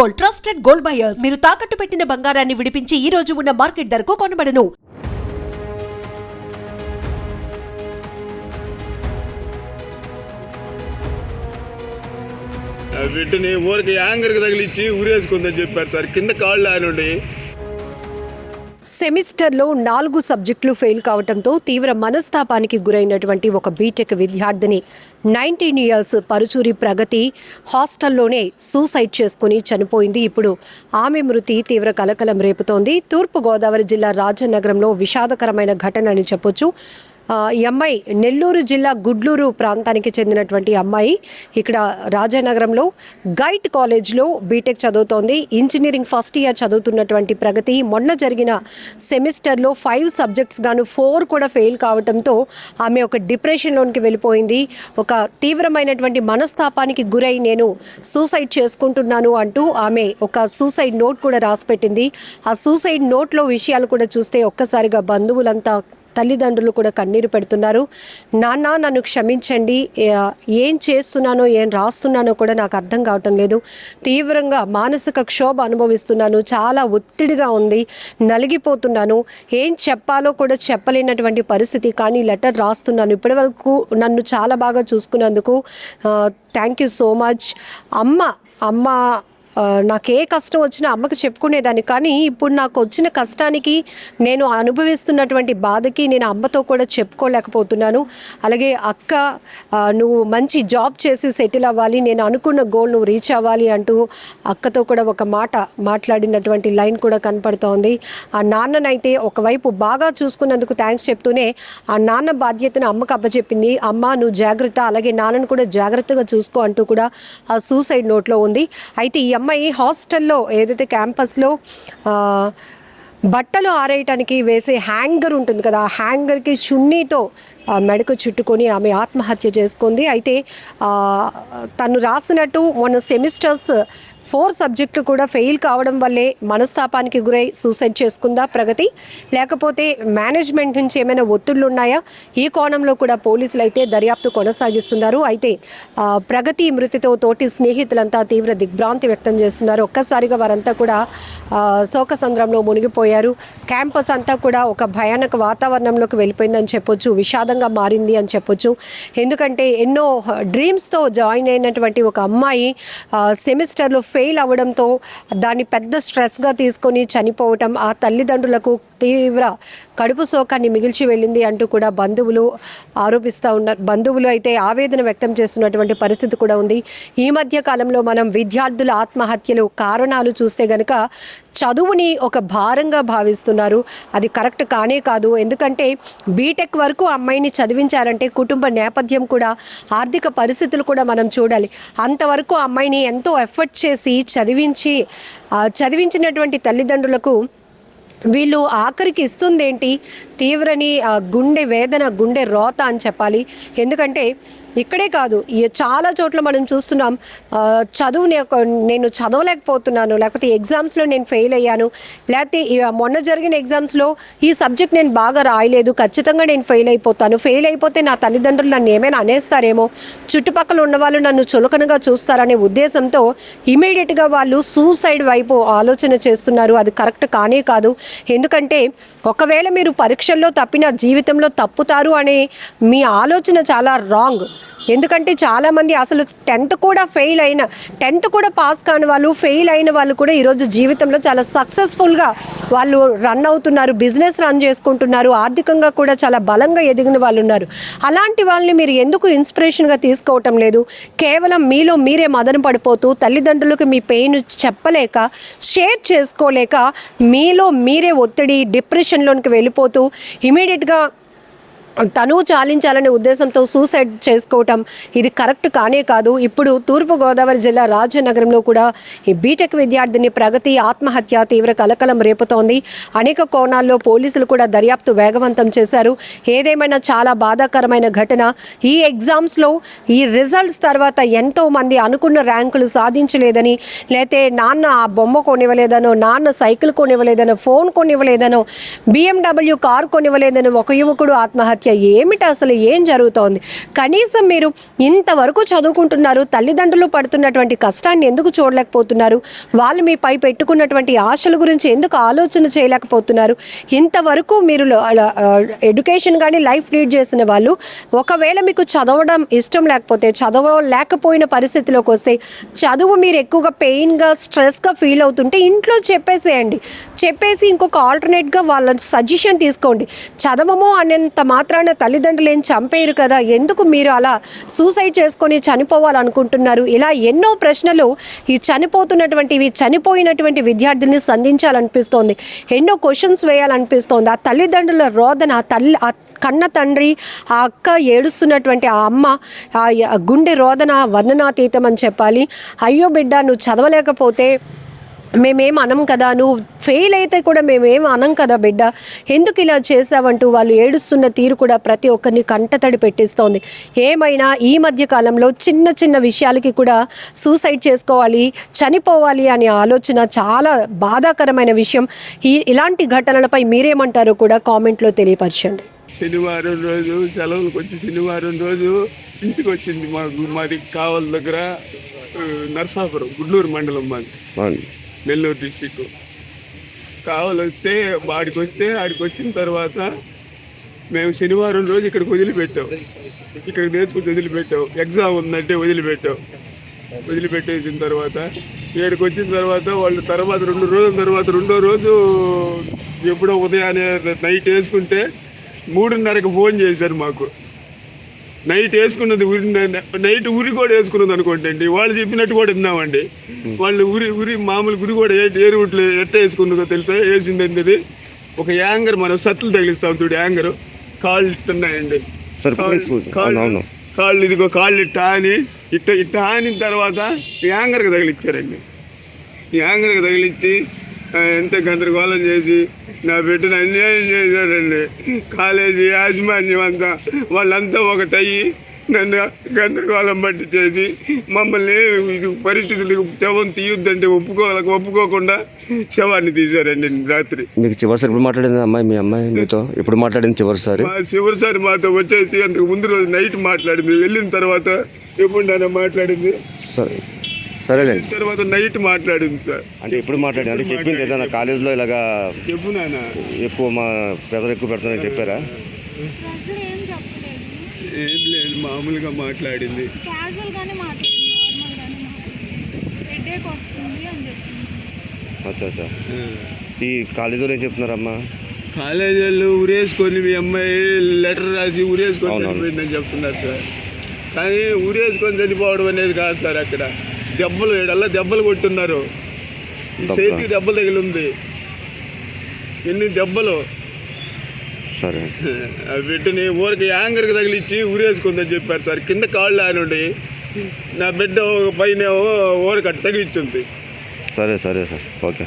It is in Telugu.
Gold, trusted gold buyers. మీరు తాకట్టు పెట్టిన బంగారాన్ని విడిపించి ఈ రోజు ఉన్న మార్కెట్ ధరకు కొనబడను. వీటిని ఊరికి యాంగర్కి తగిలిచ్చి ఊరేసుకుందని చెప్పారు సార్. కింద కాళ్ళు ఆయనండి. సెమిస్టర్లో 4 సబ్జెక్టులు ఫెయిల్ కావడంతో తీవ్ర మనస్తాపానికి గురైనటువంటి ఒక బీటెక్ విద్యార్థిని 19 ఇయర్స్ పరుచూరి ప్రగతి హాస్టల్లోనే సూసైడ్ చేసుకుని చనిపోయింది. ఇప్పుడు ఆమె మృతి తీవ్ర కలకలం రేపుతోంది. తూర్పుగోదావరి జిల్లా రాజనగరంలో విషాదకరమైన ఘటన అని చెప్పొచ్చు. ఈ అమ్మాయి నెల్లూరు జిల్లా గుడ్లూరు ప్రాంతానికి చెందినటువంటి అమ్మాయి ఇక్కడ రాజానగరంలో గైట్ కాలేజ్లో బీటెక్ చదువుతోంది. ఇంజనీరింగ్ ఫస్ట్ ఇయర్ చదువుతున్నటువంటి ప్రగతి మొన్న జరిగిన సెమిస్టర్లో 5 సబ్జెక్ట్స్ గాను 4 కూడా ఫెయిల్ కావడంతో ఆమె ఒక డిప్రెషన్లోనికి వెళ్ళిపోయింది. ఒక తీవ్రమైనటువంటి మనస్తాపానికి గురై నేను సూసైడ్ చేసుకుంటున్నాను అంటూ ఆమె ఒక సూసైడ్ నోట్ కూడా రాసిపెట్టింది. ఆ సూసైడ్ నోట్లో విషయాలు కూడా చూస్తే ఒక్కసారిగా బంధువులంతా తల్లిదండ్రులు కూడా కన్నీరు పెడుతున్నారు. నాన్న నన్ను క్షమించండి, ఏం చేస్తున్నానో ఏం రాస్తున్నానో కూడా నాకు అర్థం కావటం లేదు, తీవ్రంగా మానసిక క్షోభ అనుభవిస్తున్నాను, చాలా ఒత్తిడిగా ఉంది, నలిగిపోతున్నాను, ఏం చెప్పాలో కూడా చెప్పలేనటువంటి పరిస్థితి, కానీ లెటర్ రాస్తున్నాను. ఇప్పటివరకు నన్ను చాలా బాగా చూసుకున్నందుకు థ్యాంక్ యూ సో మచ్. అమ్మ నాకు ఏ కష్టం వచ్చినా అమ్మకి చెప్పుకునేదాన్ని, కానీ ఇప్పుడు నాకు వచ్చిన కష్టానికి నేను అనుభవిస్తున్నటువంటి బాధకి నేను అమ్మతో కూడా చెప్పుకోలేకపోతున్నాను. అలాగే అక్క నువ్వు మంచి జాబ్ చేసి సెటిల్ అవ్వాలి, నేను అనుకున్న గోల్ నువ్వు రీచ్ అవ్వాలి అంటూ అక్కతో కూడా ఒక మాట మాట్లాడినటువంటి లైన్ కూడా కనపడుతోంది. ఆ నాన్ననైతే ఒకవైపు బాగా చూసుకున్నందుకు థ్యాంక్స్ చెప్తూనే ఆ నాన్న బాధ్యతను అమ్మకు అప్పచెప్పింది. అమ్మ నువ్వు జాగ్రత్త, అలాగే నాన్నను కూడా జాగ్రత్తగా చూసుకో అంటూ కూడా ఆ సూసైడ్ నోట్లో ఉంది. అయితే ఈ అమ్మాయి హాస్టల్లో ఏదైతే క్యాంపస్లో బట్టలు ఆరేయటానికి వేసే హ్యాంగర్ ఉంటుంది కదా, ఆ హ్యాంగర్కి చున్నీతో మెడకు చుట్టుకొని ఆమె ఆత్మహత్య చేసుకుంది. అయితే తను రాసినట్టు మొన్న సెమిస్టర్స్ 4 సబ్జెక్టులు కూడా ఫెయిల్ కావడం వల్లే మనస్తాపానికి గురై సూసైడ్ చేసుకుందా ప్రగతి, లేకపోతే మేనేజ్మెంట్ నుంచి ఏమైనా ఒత్తిళ్లు ఉన్నాయా? ఈ కోణంలో కూడా పోలీసులు అయితే దర్యాప్తు కొనసాగిస్తున్నారు. అయితే ప్రగతి మృతితో తోటి స్నేహితులంతా తీవ్ర దిగ్భ్రాంతి వ్యక్తం చేస్తున్నారు. ఒక్కసారిగా వారంతా కూడా శోకసంద్రంలో మునిగిపోయారు. క్యాంపస్ అంతా కూడా ఒక భయానక వాతావరణంలోకి వెళ్ళిపోయిందని చెప్పొచ్చు, విషాదంగా మారింది అని చెప్పొచ్చు. ఎందుకంటే ఎన్నో డ్రీమ్స్తో జాయిన్ అయినటువంటి ఒక అమ్మాయి సెమిస్టర్లో ఫెయిల్ అవ్వడంతో దాన్ని పెద్ద స్ట్రెస్గా తీసుకొని చనిపోవటం ఆ తల్లిదండ్రులకు తీవ్ర కడుపు శోకాన్ని మిగిల్చి వెళ్ళింది అంటూ కూడా బంధువులు ఆరోపిస్తూ ఉన్నారు. బంధువులు అయితే ఆవేదన వ్యక్తం చేస్తున్నటువంటి పరిస్థితి కూడా ఉంది. ఈ మధ్య కాలంలో మనం విద్యార్థుల ఆత్మహత్యలు కారణాలు చూస్తే గనుక చదువుని ఒక భారంగా భావిస్తున్నారు. అది కరెక్ట్ కానే కాదు. ఎందుకంటే బీటెక్ వరకు అమ్మాయిని చదివించారంటే కుటుంబ నేపథ్యం కూడా ఆర్థిక పరిస్థితులు కూడా మనం చూడాలి. అంతవరకు అమ్మాయిని ఎంతో ఎఫర్ట్ చేసి చదివించినటువంటి తల్లిదండ్రులకు వీళ్ళు ఆఖరికి ఇస్తుందేంటి? తీవ్రని గుండె వేదన, గుండె రోత అని చెప్పాలి. ఎందుకంటే ఇక్కడే కాదు, చాలా చోట్ల మనం చూస్తున్నాం, చదువుని నేను చదవలేకపోతున్నాను, లేకపోతే ఎగ్జామ్స్లో నేను ఫెయిల్ అయ్యాను, లేకపోతే మొన్న జరిగిన ఎగ్జామ్స్లో ఈ సబ్జెక్ట్ నేను బాగా రాయలేదు, ఖచ్చితంగా నేను ఫెయిల్ అయిపోతే నా తల్లిదండ్రులు నన్ను ఏమైనా అనేస్తారేమో, చుట్టుపక్కల ఉన్నవాళ్ళు నన్ను చులకనగా చూస్తారనే ఉద్దేశంతో ఇమీడియట్గా వాళ్ళు సూసైడ్ వైపు ఆలోచన చేస్తున్నారు. అది కరెక్ట్ కానే కాదు. ఎందుకంటే ఒకవేళ మీరు పరీక్షల్లో తప్పిన జీవితంలో తప్పుతారు అనే మీ ఆలోచన చాలా రాంగ్. ఎందుకంటే చాలామంది అసలు 10th కూడా పాస్ కాని వాళ్ళు, ఫెయిల్ అయిన వాళ్ళు కూడా ఈరోజు జీవితంలో చాలా సక్సెస్ఫుల్గా వాళ్ళు రన్ అవుతున్నారు, బిజినెస్ రన్ చేసుకుంటున్నారు, ఆర్థికంగా కూడా చాలా బలంగా ఎదిగిన వాళ్ళు ఉన్నారు. అలాంటి వాళ్ళని మీరు ఎందుకు ఇన్స్పిరేషన్గా తీసుకోవటం లేదు? కేవలం మీలో మీరే మదన పడిపోతూ తల్లిదండ్రులకు మీ పెయిన్ చెప్పలేక, షేర్ చేసుకోలేక మీలో మీరే ఒత్తిడి, డిప్రెషన్లోనికి వెళ్ళిపోతూ ఇమీడియట్గా తనువు చాలించాలనే ఉద్దేశంతో సూసైడ్ చేసుకోవటం ఇది కరెక్ట్ కానే కాదు. ఇప్పుడు తూర్పుగోదావరి జిల్లా రాజనగరంలో కూడా ఈ బీటెక్ విద్యార్థిని ప్రగతి ఆత్మహత్య తీవ్ర కలకలం రేపుతోంది. అనేక కోణాల్లో పోలీసులు కూడా దర్యాప్తు వేగవంతం చేశారు. ఏదేమైనా చాలా బాధాకరమైన ఘటన. ఈ ఎగ్జామ్స్లో ఈ రిజల్ట్స్ తర్వాత ఎంతోమంది అనుకున్న ర్యాంకులు సాధించలేదని, లేతే నాన్న ఆ బొమ్మ కొనివ్వలేదనో, నాన్న సైకిల్ కొనివ్వలేదనో, ఫోన్ కొనివ్వలేదనో, BMW కారు కొనివ్వలేదనో ఒక యువకుడు ఆత్మహత్య ఆత్మహత్య ఏమిటి, అసలు ఏం జరుగుతోంది? కనీసం మీరు ఇంతవరకు చదువుకుంటున్నారు, తల్లిదండ్రులు పడుతున్నటువంటి కష్టాన్ని ఎందుకు చూడలేకపోతున్నారు? వాళ్ళు మీపై పెట్టుకున్నటువంటి ఆశల గురించి ఎందుకు ఆలోచన చేయలేకపోతున్నారు? ఇంతవరకు మీరు ఎడ్యుకేషన్ కానీ లైఫ్ లీడ్ చేసిన వాళ్ళు ఒకవేళ మీకు చదవడం ఇష్టం లేకపోతే, చదవలేకపోయిన పరిస్థితిలోకి వస్తే, చదువు మీరు ఎక్కువగా పెయిన్గా స్ట్రెస్గా ఫీల్ అవుతుంటే ఇంట్లో చెప్పేసేయండి. చెప్పేసి ఇంకొక ఆల్టర్నేట్గా వాళ్ళ సజెషన్ తీసుకోండి. చదవము అనేంత మాత్రాన తల్లిదండ్రులు ఏం చంపేయరు కదా, ఎందుకు మీరు అలా సూసైడ్ చేసుకొని చనిపోవాలనుకుంటున్నారు? ఇలా ఎన్నో ప్రశ్నలు ఈ చనిపోయినటువంటి విద్యార్థిని సంధించాలనిపిస్తోంది. ఎన్నో క్వశ్చన్స్ వేయాలనిపిస్తోంది. ఆ తల్లిదండ్రుల రోదన, ఆ కన్న తండ్రి, ఆ అక్క ఏడుస్తున్నటువంటి ఆ అమ్మ, ఆ గుండె రోదన వర్ణనాతీతం అని చెప్పాలి. అయ్యో బిడ్డ, నువ్వు చదవలేకపోతే మేమేం అనం కదా, నువ్వు ఫెయిల్ అయితే కూడా మేమేం అనం కదా బిడ్డ, ఎందుకు ఇలా చేసావంటూ వాళ్ళు ఏడుస్తున్న తీరు కూడా ప్రతి ఒక్కరిని కంటతడి పెట్టిస్తోంది. ఏమైనా ఈ మధ్య కాలంలో చిన్న చిన్న విషయాలకి కూడా సూసైడ్ చేసుకోవాలి, చనిపోవాలి అనే ఆలోచన చాలా బాధాకరమైన విషయం. ఇలాంటి ఘటనలపై మీరేమంటారో కూడా కామెంట్లో తెలియపరచండి. శనివారం రోజు సెలవులకు వచ్చి శనివారం రోజు ఇంటికి వచ్చింది. మాది కావల దగ్గర నరసాపురం, గుడ్లూరు మండలం, మాది నెల్లూరు డిస్టిక్. కావలి వస్తే ఆడికి వచ్చిన తర్వాత మేము శనివారం రోజు ఇక్కడికి ఇక్కడికి నేర్చుకుని వదిలిపెట్టాం. ఎగ్జామ్ ఉందంటే వదిలిపెట్టేసిన తర్వాత ఇక్కడికి వచ్చిన తర్వాత వాళ్ళు తర్వాత 2 రోజుల తర్వాత రెండో రోజు ఎప్పుడో ఉదయాన్నే నైట్ వేసుకుంటే 3:30కి ఫోన్ చేశారు మాకు. నైట్ వేసుకున్నది నైట్ ఉరి కూడా వేసుకున్నది అనుకోండి. వాళ్ళు చెప్పినట్టు కూడా విన్నామండి. వాళ్ళు ఉరి మామూలు గురి కూడా ఏ రూట్లో ఎట్ట వేసుకున్నదో తెలుసా? వేసింది ఒక యాంగర్, మనం సత్తులు తగిలిస్తాం చూడు, యాంగర్ కాళ్ళు ఇట్టున్నాయండి. కాళ్ళు ఇదిగో కాళ్ళు ఇట్ట ఆనిన తర్వాత యాంగర్కి తగిలిచ్చారండి. యాంగర్కి తగిలిచ్చి ఎంత గందరగోళం చేసి నా బిడ్డను అన్యాయం చేశారండి. కాలేజీ యాజమాన్యం అంతా వాళ్ళంతా ఒకటయ్యి నన్ను గందరగోళం పట్టి చేసి మమ్మల్ని పరిస్థితులకు శవం తీయొద్దంటే ఒప్పుకోకుండా శవాన్ని తీశారండి రాత్రి. మీకు చివరిసారి ఎప్పుడు మాట్లాడింది అమ్మాయి? మీ అమ్మాయి మీతో ఎప్పుడు మాట్లాడింది చివరిసారి? చివరిసారి మాతో వచ్చేసి అంతకు ముందు రోజు నైట్ మాట్లాడింది. వెళ్ళిన తర్వాత ఎప్పుడు నాన్న మాట్లాడింది? సరేలేండి. తర్వాత నైట్ మాట్లాడింది సార్. అంటే ఎప్పుడు మాట్లాడింది? అంటే చెప్పింది ఏదైనా కాలేజీలో ఇలాగా చెప్పు నాన్న, ఎక్కువ ప్రెజర్ ఎక్కువ పెడుతున్నారని చెప్పారా? ఏం లేదు, మామూలుగా మాట్లాడింది. అచ్చా. ఈ కాలేజీలో ఏం చెప్తున్నారమ్మా? కాలేజీ వాళ్ళు ఉరేసుకొని మీ అమ్మాయి లెటర్ రాసి ఉరేసుకొని చనిపోయిందని చెప్తున్నారు సార్. కానీ ఉరేసుకొని చనిపోవడం అనేది కాదు సార్. అక్కడ దెబ్బలు కొట్టున్నారు. ఈ చేతికి దెబ్బలు తగిలి ఉంది. ఎన్ని దెబ్బలు! సరే, ఆ బిడ్డని ఊరికి యాంగర్కి తగిలిచ్చి ఊరేసుకుందని చెప్పారు సార్. కింద కాళ్ళు ఆనుండి నా బిడ్డ పైన ఊరికి అట్ట తగిలిచ్చింది. సరే సార్, ఓకే.